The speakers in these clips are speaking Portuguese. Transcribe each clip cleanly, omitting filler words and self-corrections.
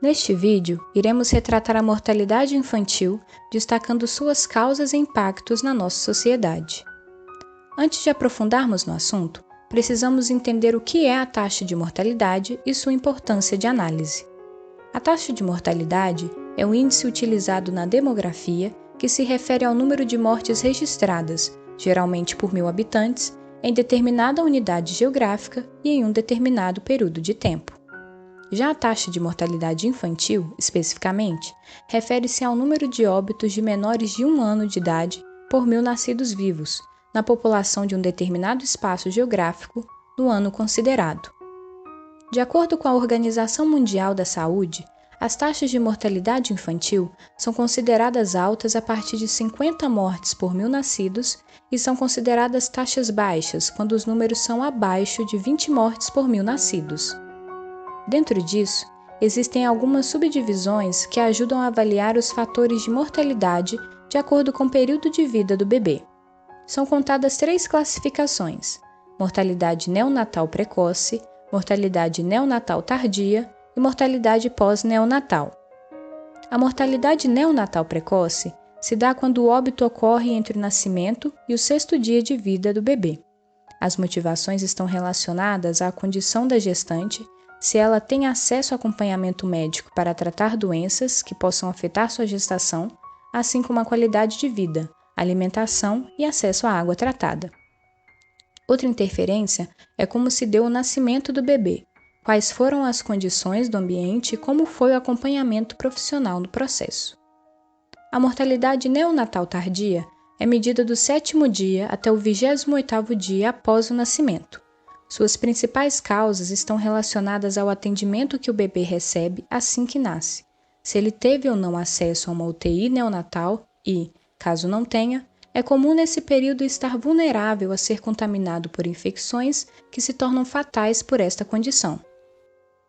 Neste vídeo, iremos retratar a mortalidade infantil, destacando suas causas e impactos na nossa sociedade. Antes de aprofundarmos no assunto, precisamos entender o que é a taxa de mortalidade e sua importância de análise. A taxa de mortalidade é um índice utilizado na demografia que se refere ao número de mortes registradas, geralmente por 1.000 habitantes, em determinada unidade geográfica e em um determinado período de tempo. Já a taxa de mortalidade infantil, especificamente, refere-se ao número de óbitos de menores de 1 ano de idade por 1.000 nascidos vivos, na população de um determinado espaço geográfico, no ano considerado. De acordo com a Organização Mundial da Saúde, as taxas de mortalidade infantil são consideradas altas a partir de 50 mortes por 1.000 nascidos e são consideradas taxas baixas quando os números são abaixo de 20 mortes por 1.000 nascidos. Dentro disso, existem algumas subdivisões que ajudam a avaliar os fatores de mortalidade de acordo com o período de vida do bebê. São contadas 3 classificações: mortalidade neonatal precoce, mortalidade neonatal tardia e mortalidade pós-neonatal. A mortalidade neonatal precoce se dá quando o óbito ocorre entre o nascimento e o 6º dia de vida do bebê. As motivações estão relacionadas à condição da gestante, se ela tem acesso a acompanhamento médico para tratar doenças que possam afetar sua gestação, assim como a qualidade de vida, alimentação e acesso à água tratada. Outra interferência é como se deu o nascimento do bebê, quais foram as condições do ambiente e como foi o acompanhamento profissional no processo. A mortalidade neonatal tardia é medida do 7º dia até o 28º dia após o nascimento. Suas principais causas estão relacionadas ao atendimento que o bebê recebe assim que nasce, se ele teve ou não acesso a uma UTI neonatal e, caso não tenha, é comum nesse período estar vulnerável a ser contaminado por infecções que se tornam fatais por esta condição.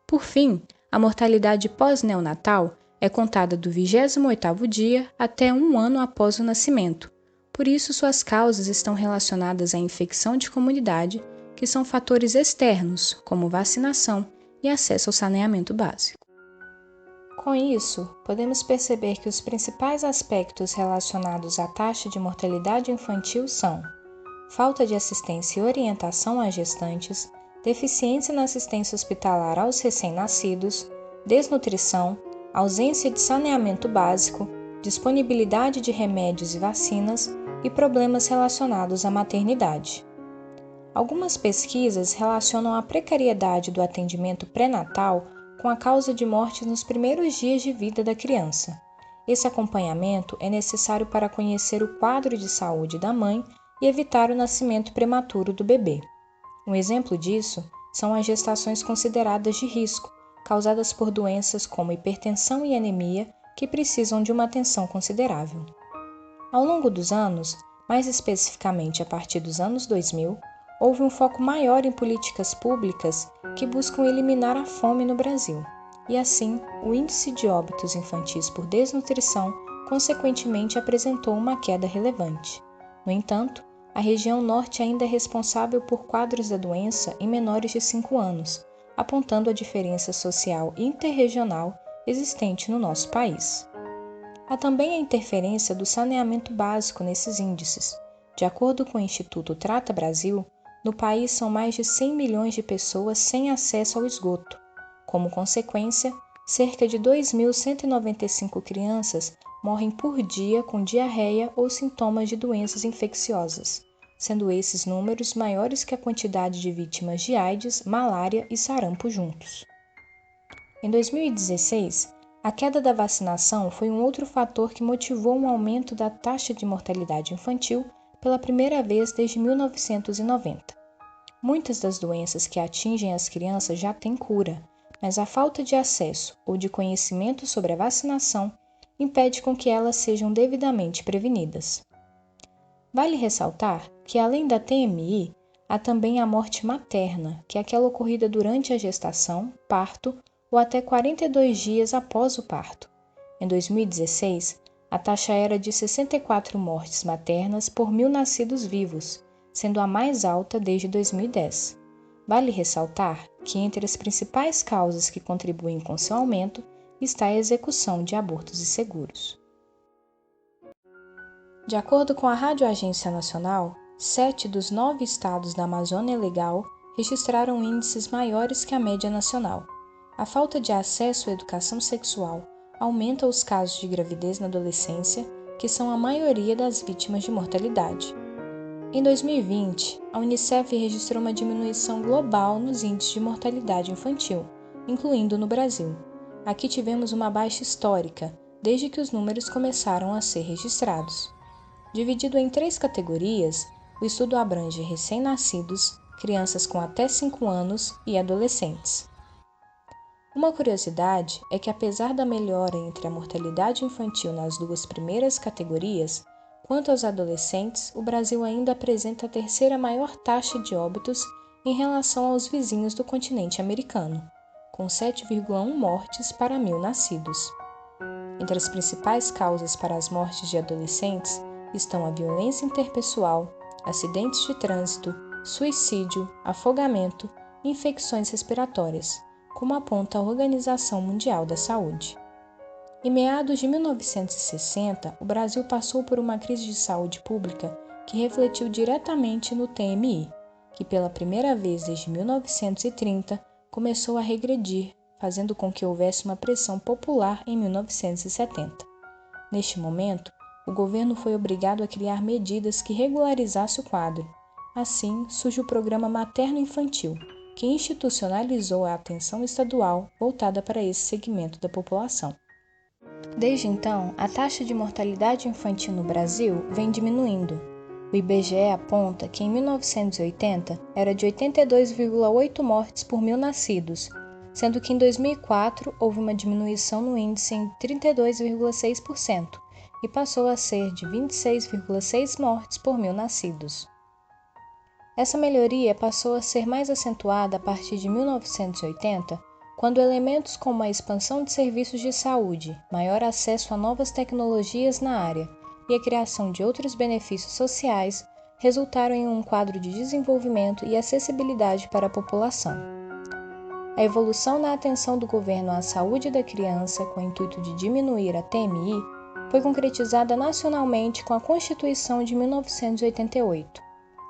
Por fim, a mortalidade pós-neonatal é contada do 28º dia até 1 ano após o nascimento. Por isso, suas causas estão relacionadas à infecção de comunidade, que são fatores externos, como vacinação e acesso ao saneamento básico. Com isso, podemos perceber que os principais aspectos relacionados à taxa de mortalidade infantil são falta de assistência e orientação às gestantes, deficiência na assistência hospitalar aos recém-nascidos, desnutrição, ausência de saneamento básico, disponibilidade de remédios e vacinas e problemas relacionados à maternidade. Algumas pesquisas relacionam a precariedade do atendimento pré-natal com a causa de morte nos primeiros dias de vida da criança. Esse acompanhamento é necessário para conhecer o quadro de saúde da mãe e evitar o nascimento prematuro do bebê. Um exemplo disso são as gestações consideradas de risco, causadas por doenças como hipertensão e anemia, que precisam de uma atenção considerável. Ao longo dos anos, mais especificamente a partir dos anos 2000, houve um foco maior em políticas públicas que buscam eliminar a fome no Brasil, e assim, o índice de óbitos infantis por desnutrição consequentemente apresentou uma queda relevante. No entanto, a região norte ainda é responsável por quadros da doença em menores de 5 anos, apontando a diferença social interregional existente no nosso país. Há também a interferência do saneamento básico nesses índices. De acordo com o Instituto Trata Brasil, no país são mais de 100 milhões de pessoas sem acesso ao esgoto. Como consequência, cerca de 2.195 crianças morrem por dia com diarreia ou sintomas de doenças infecciosas, sendo esses números maiores que a quantidade de vítimas de AIDS, malária e sarampo juntos. Em 2016, a queda da vacinação foi um outro fator que motivou um aumento da taxa de mortalidade infantil pela primeira vez desde 1990. Muitas das doenças que atingem as crianças já têm cura, mas a falta de acesso ou de conhecimento sobre a vacinação impede com que elas sejam devidamente prevenidas. Vale ressaltar que, além da TMI, há também a morte materna, que é aquela ocorrida durante a gestação, parto ou até 42 dias após o parto. Em 2016, a taxa era de 64 mortes maternas por 1.000 nascidos vivos, sendo a mais alta desde 2010. Vale ressaltar que entre as principais causas que contribuem com seu aumento está a execução de abortos inseguros. De acordo com a Rádio Agência Nacional, 7 dos 9 estados da Amazônia Legal registraram índices maiores que a média nacional. A falta de acesso à educação sexual aumenta os casos de gravidez na adolescência, que são a maioria das vítimas de mortalidade. Em 2020, a Unicef registrou uma diminuição global nos índices de mortalidade infantil, incluindo no Brasil. Aqui tivemos uma baixa histórica, desde que os números começaram a ser registrados. Dividido em 3 categorias, o estudo abrange recém-nascidos, crianças com até 5 anos e adolescentes. Uma curiosidade é que, apesar da melhora entre a mortalidade infantil nas 2 primeiras categorias, quanto aos adolescentes, o Brasil ainda apresenta a 3ª maior taxa de óbitos em relação aos vizinhos do continente americano, com 7,1 mortes para 1.000 nascidos. Entre as principais causas para as mortes de adolescentes estão a violência interpessoal, acidentes de trânsito, suicídio, afogamento e infecções respiratórias, como aponta a Organização Mundial da Saúde. Em meados de 1960, o Brasil passou por uma crise de saúde pública que refletiu diretamente no TMI, que pela primeira vez desde 1930 começou a regredir, fazendo com que houvesse uma pressão popular em 1970. Neste momento, o governo foi obrigado a criar medidas que regularizassem o quadro. Assim, surge o Programa Materno-Infantil, que institucionalizou a atenção estadual voltada para esse segmento da população. Desde então, a taxa de mortalidade infantil no Brasil vem diminuindo. O IBGE aponta que em 1980 era de 82,8 mortes por 1.000 nascidos, sendo que em 2004 houve uma diminuição no índice em 32,6% e passou a ser de 26,6 mortes por 1.000 nascidos. Essa melhoria passou a ser mais acentuada a partir de 1980, quando elementos como a expansão de serviços de saúde, maior acesso a novas tecnologias na área e a criação de outros benefícios sociais resultaram em um quadro de desenvolvimento e acessibilidade para a população. A evolução na atenção do governo à saúde da criança com o intuito de diminuir a TMI foi concretizada nacionalmente com a Constituição de 1988.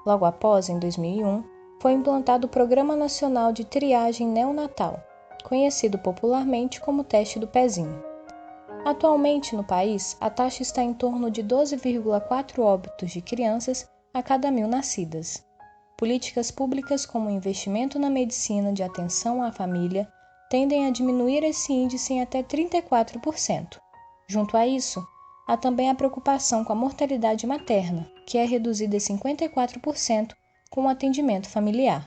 Logo após, em 2001, foi implantado o Programa Nacional de Triagem Neonatal, conhecido popularmente como teste do pezinho. Atualmente, no país, a taxa está em torno de 12,4 óbitos de crianças a cada 1.000 nascidas. Políticas públicas como o investimento na medicina de atenção à família tendem a diminuir esse índice em até 34%. Junto a isso, há também a preocupação com a mortalidade materna, que é reduzida em 54% com o atendimento familiar.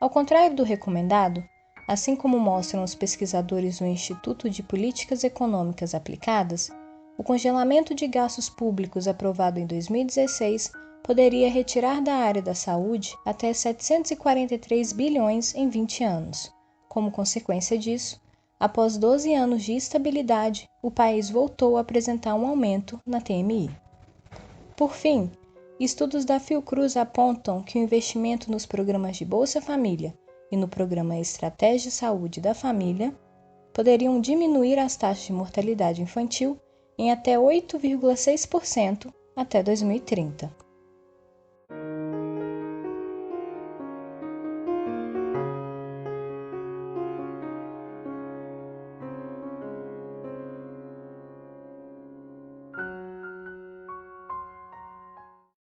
Ao contrário do recomendado, assim como mostram os pesquisadores do Instituto de Políticas Econômicas Aplicadas, o congelamento de gastos públicos aprovado em 2016 poderia retirar da área da saúde até 743 bilhões em 20 anos. Como consequência disso, após 12 anos de estabilidade, o país voltou a apresentar um aumento na TMI. Por fim, estudos da Fiocruz apontam que o investimento nos programas de Bolsa Família e no Programa Estratégia de Saúde da Família poderiam diminuir as taxas de mortalidade infantil em até 8,6% até 2030.